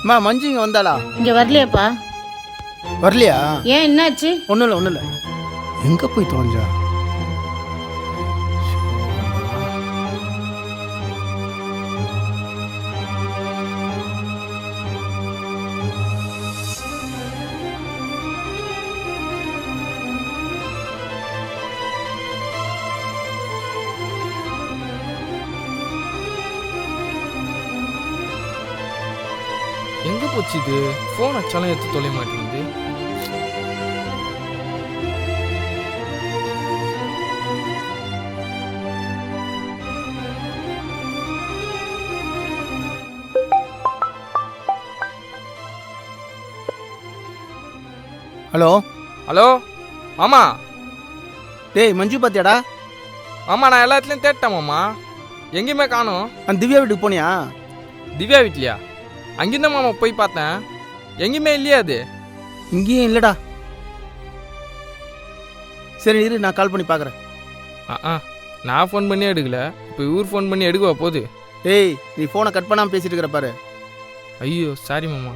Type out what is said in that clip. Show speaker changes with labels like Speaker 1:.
Speaker 1: அம்மா மஞ்சு இங்கே வந்தாளா?
Speaker 2: இங்க வரலையாப்பா?
Speaker 1: வரலையா?
Speaker 2: ஏன் என்னாச்சு?
Speaker 1: ஒன்றும் இல்லை எங்கே போய் தொலைஞ்சா?
Speaker 3: எங்கே போச்சு இது? ஃபோன் அச்சாலும் எடுத்து தொலைய மாட்டேங்குது.
Speaker 1: ஹலோ
Speaker 3: ஹலோ மாமா.
Speaker 1: டேய் மஞ்சு பார்த்தியாடா?
Speaker 3: மாமா நான் எல்லா இடத்துலையும் தேடிட்டேன் மாமா, எங்கேயுமே காணோம்.
Speaker 1: அந்த திவ்யா வீட்டுக்கு போனியா?
Speaker 3: திவ்யா வீட்லையா? அங்கேருந்த மாமா போய் பார்த்தேன், எங்கேயுமே இல்லையா அது?
Speaker 1: இங்கேயும் இல்லைடா. சரி இரு, நான் கால் பண்ணி பார்க்குறேன்.
Speaker 3: நான் ஃபோன் பண்ணி எடுக்கல, இப்போ இவர் ஃபோன் பண்ணி எடுக்கவா போகுது?
Speaker 1: டேய் நீ ஃபோனை கட் பண்ணாமல் பேசிட்டு இருக்கிற பாரு.
Speaker 3: ஐயோ சாரி மாமா.